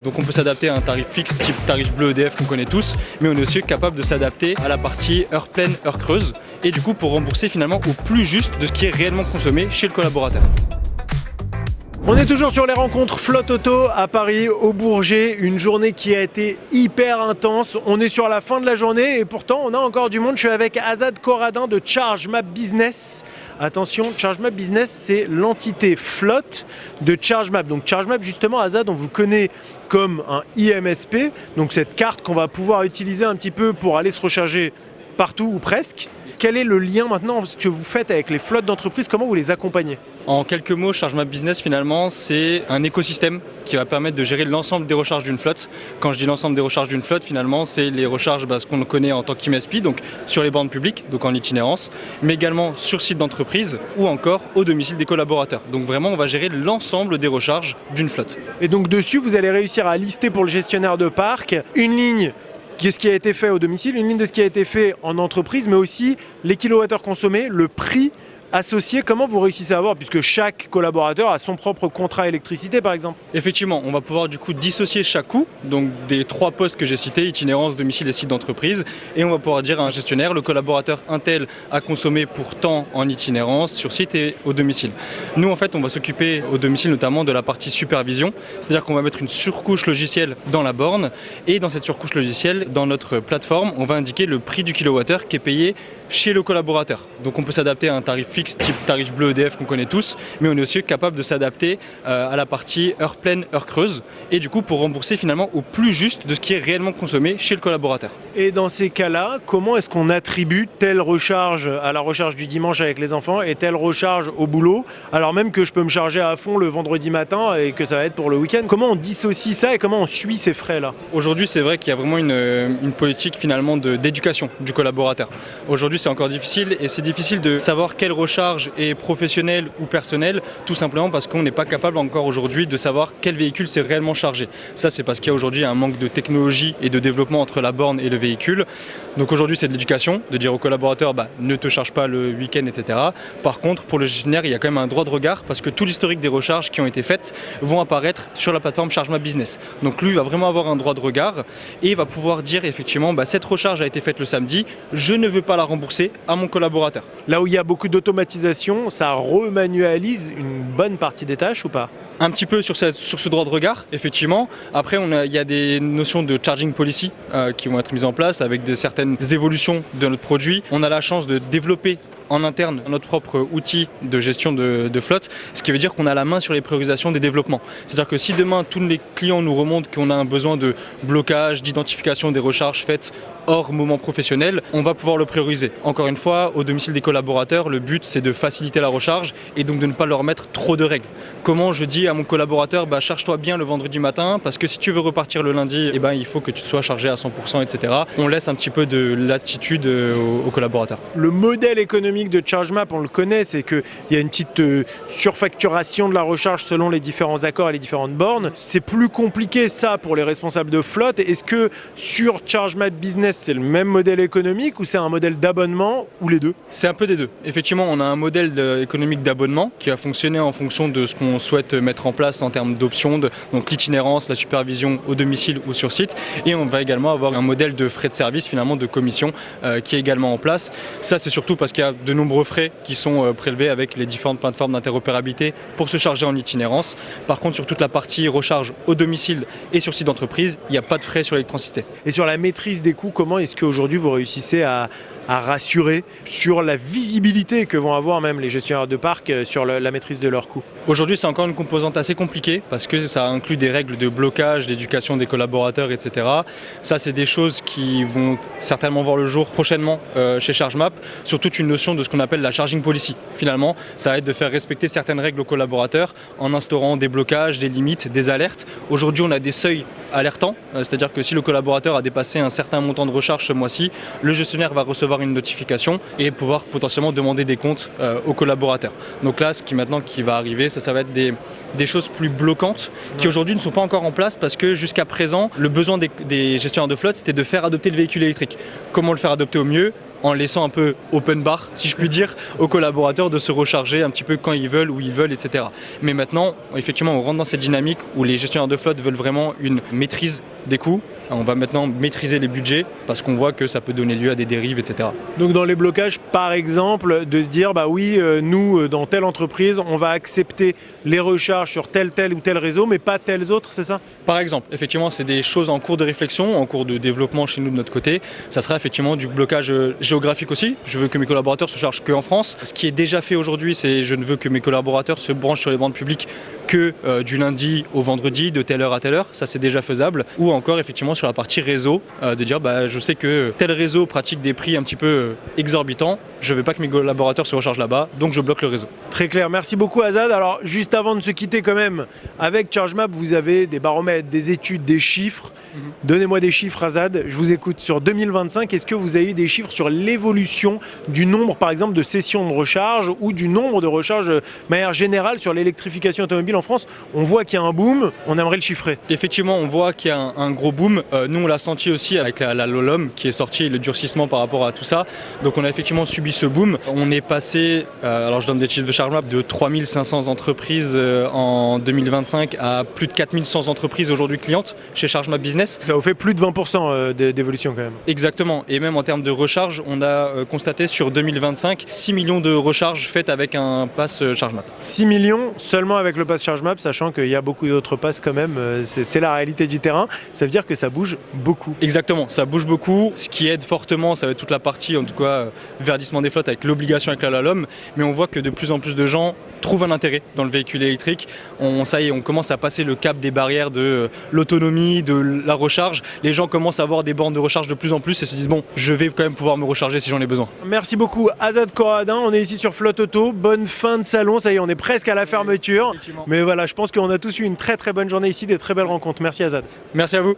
Donc on peut s'adapter à un tarif fixe type tarif bleu EDF qu'on connaît tous, mais on est aussi capable de s'adapter à la partie heure pleine, heure creuse, et du coup pour rembourser finalement au plus juste de ce qui est réellement consommé chez le collaborateur. On est toujours sur les rencontres Flotte Auto à Paris, au Bourget, une journée qui a été hyper intense. On est sur la fin de la journée et pourtant on a encore du monde. Je suis avec Azad Corradin de ChargeMap Business. Attention, ChargeMap Business, c'est l'entité flotte de ChargeMap. Donc ChargeMap, justement, Azad, on vous connaît comme un IMSP, donc cette carte qu'on va pouvoir utiliser un petit peu pour aller se recharger partout ou presque. Quel est le lien maintenant que vous faites avec les flottes d'entreprises? Comment vous les accompagnez? En quelques mots, ChargeMap Business finalement c'est un écosystème qui va permettre de gérer l'ensemble des recharges d'une flotte. Quand je dis l'ensemble des recharges d'une flotte, finalement c'est les recharges ce qu'on connaît en tant qu'IMSP, donc sur les bornes publiques, donc en itinérance, mais également sur site d'entreprise ou encore au domicile des collaborateurs. Donc vraiment on va gérer l'ensemble des recharges d'une flotte. Et donc dessus vous allez réussir à lister pour le gestionnaire de parc une ligne de ce qui a été fait au domicile, une ligne de ce qui a été fait en entreprise, mais aussi les kilowattheures consommés, le prix associé. Comment vous réussissez à avoir, puisque chaque collaborateur a son propre contrat électricité par exemple? Effectivement, on va pouvoir du coup dissocier chaque coût, donc des trois postes que j'ai cités, itinérance, domicile et site d'entreprise, et on va pouvoir dire à un gestionnaire, le collaborateur un tel a consommé pour tant en itinérance, sur site et au domicile. Nous en fait on va s'occuper au domicile notamment de la partie supervision, c'est-à-dire qu'on va mettre une surcouche logicielle dans la borne, et dans cette surcouche logicielle, dans notre plateforme, on va indiquer le prix du kilowattheure qui est payé chez le collaborateur. Donc on peut s'adapter à un tarif fixe type tarif bleu EDF qu'on connaît tous, mais on est aussi capable de s'adapter à la partie heure pleine, heure creuse, et du coup pour rembourser finalement au plus juste de ce qui est réellement consommé chez le collaborateur. Et dans ces cas-là, comment est-ce qu'on attribue telle recharge à la recharge du dimanche avec les enfants et telle recharge au boulot, alors même que je peux me charger à fond le vendredi matin et que ça va être pour le week-end? Comment on dissocie ça et comment on suit ces frais-là? Aujourd'hui c'est vrai qu'il y a vraiment une politique finalement d'éducation du collaborateur. Aujourd'hui c'est encore difficile et c'est difficile de savoir quelle recharge est professionnelle ou personnelle, tout simplement parce qu'on n'est pas capable encore aujourd'hui de savoir quel véhicule s'est réellement chargé. Ça c'est parce qu'il y a aujourd'hui un manque de technologie et de développement entre la borne et le véhicule. Donc aujourd'hui c'est de l'éducation, de dire aux collaborateurs ne te charge pas le week-end, etc. Par contre pour le gestionnaire il y a quand même un droit de regard parce que tout l'historique des recharges qui ont été faites vont apparaître sur la plateforme ChargeMap Business. Donc lui va vraiment avoir un droit de regard et va pouvoir dire effectivement cette recharge a été faite le samedi, je ne veux pas la rembourser à mon collaborateur. Là où il y a beaucoup d'automatisation, ça remanualise une bonne partie des tâches ou pas? Un petit peu sur ce droit de regard, effectivement. Après, il y a des notions de charging policy qui vont être mises en place avec certaines évolutions de notre produit. On a la chance de développer en interne notre propre outil de gestion de flotte, ce qui veut dire qu'on a la main sur les priorisations des développements. C'est-à-dire que si demain tous les clients nous remontent qu'on a un besoin de blocage, d'identification des recharges faites hors moment professionnel, on va pouvoir le prioriser. Encore une fois, au domicile des collaborateurs, le but c'est de faciliter la recharge et donc de ne pas leur mettre trop de règles. Comment je dis à mon collaborateur, charge-toi bien le vendredi matin parce que si tu veux repartir le lundi, il faut que tu sois chargé à 100%, etc. On laisse un petit peu de latitude aux collaborateurs. Le modèle économique de ChargeMap, on le connaît, c'est qu'il y a une petite surfacturation de la recharge selon les différents accords et les différentes bornes. C'est plus compliqué ça pour les responsables de flotte. Est-ce que sur ChargeMap Business, c'est le même modèle économique ou c'est un modèle d'abonnement ou les deux? C'est un peu des deux. Effectivement, on a un modèle économique d'abonnement qui va fonctionner en fonction de ce qu'on souhaite mettre en place en termes d'options, donc l'itinérance, la supervision au domicile ou sur site. Et on va également avoir un modèle de frais de service, finalement de commission qui est également en place. Ça, c'est surtout parce qu'il y a de nombreux frais qui sont prélevés avec les différentes plateformes d'interopérabilité pour se charger en itinérance. Par contre, sur toute la partie recharge au domicile et sur site d'entreprise, il n'y a pas de frais sur l'électricité. Et sur la maîtrise des coûts, comment est-ce qu'aujourd'hui vous réussissez à rassurer sur la visibilité que vont avoir même les gestionnaires de parc sur la maîtrise de leurs coûts? Aujourd'hui, c'est encore une composante assez compliquée parce que ça inclut des règles de blocage, d'éducation des collaborateurs, etc. Ça, c'est des choses qui vont certainement voir le jour prochainement chez ChargeMap, sur toute une notion de ce qu'on appelle la charging policy. Finalement, ça va être de faire respecter certaines règles aux collaborateurs en instaurant des blocages, des limites, des alertes. Aujourd'hui, on a des seuils alertants, c'est-à-dire que si le collaborateur a dépassé un certain montant de recharge ce mois-ci, le gestionnaire va recevoir une notification et pouvoir potentiellement demander des comptes aux collaborateurs. Donc là, ce qui va arriver, ça va être des choses plus bloquantes qui aujourd'hui ne sont pas encore en place parce que jusqu'à présent, le besoin des gestionnaires de flotte, c'était de faire adopter le véhicule électrique. Comment le faire adopter au mieux? en laissant un peu open bar, si je puis dire, aux collaborateurs de se recharger un petit peu quand ils veulent, où ils veulent, etc. Mais maintenant, effectivement, on rentre dans cette dynamique où les gestionnaires de flotte veulent vraiment une maîtrise des coûts. On va maintenant maîtriser les budgets parce qu'on voit que ça peut donner lieu à des dérives, etc. Donc dans les blocages, par exemple, de se dire, bah oui, nous, dans telle entreprise, on va accepter les recharges sur tel ou tel réseau, mais pas tels autres, c'est ça? Par exemple, effectivement, c'est des choses en cours de réflexion, en cours de développement chez nous de notre côté. Ça sera effectivement du blocage géographique aussi. Je veux que mes collaborateurs se chargent qu'en France. Ce qui est déjà fait aujourd'hui, c'est je ne veux que mes collaborateurs se branchent sur les bandes publiques que du lundi au vendredi, de telle heure à telle heure. Ça, c'est déjà faisable. Ou encore, effectivement, sur la partie réseau, de dire, bah, je sais que tel réseau pratique des prix un petit peu exorbitants. Je ne veux pas que mes collaborateurs se rechargent là-bas, donc je bloque le réseau. Très clair. Merci beaucoup, Azad. Alors, juste avant de se quitter quand même, avec ChargeMap, vous avez des baromètres, des études, des chiffres. Donnez-moi des chiffres, Azad. Je vous écoute. Sur 2025, est-ce que vous avez eu des chiffres sur l'évolution du nombre, par exemple, de sessions de recharge ou du nombre de recharges de manière générale sur l'électrification automobile en France? On voit qu'il y a un boom. On aimerait le chiffrer. Effectivement, on voit qu'il y a un gros boom. Nous, on l'a senti aussi avec la LOLOM qui est sortie, le durcissement par rapport à tout ça. Donc, on a effectivement subi ce boom. On est passé, alors je donne des chiffres de ChargeMap, de 3500 entreprises en 2025 à plus de 4100 entreprises aujourd'hui clientes chez ChargeMap Business. Ça vous fait plus de 20% d'évolution quand même. Exactement. Et même en termes de recharge, on a constaté sur 2025 6 millions de recharges faites avec un pass ChargeMap. 6 millions seulement avec le pass ChargeMap, sachant qu'il y a beaucoup d'autres passes quand même. C'est la réalité du terrain. Ça veut dire que ça bouge beaucoup. Exactement, ça bouge beaucoup. Ce qui aide fortement, ça va être toute la partie, en tout cas, verdissement des flottes avec l'obligation avec la LOLOM. Mais on voit que de plus en plus de gens trouvent un intérêt dans le véhicule électrique. Ça y est, on commence à passer le cap des barrières de l'autonomie, de la recharge. Les gens commencent à avoir des bornes de recharge de plus en plus et se disent bon, je vais quand même pouvoir me recharger si j'en ai besoin. Merci beaucoup Azad Koradin, on est ici sur Flotte Auto. Bonne fin de salon, ça y est, on est presque à la fermeture. Mais voilà, je pense qu'on a tous eu une très très bonne journée ici, des très belles rencontres. Merci Azad. Merci à vous.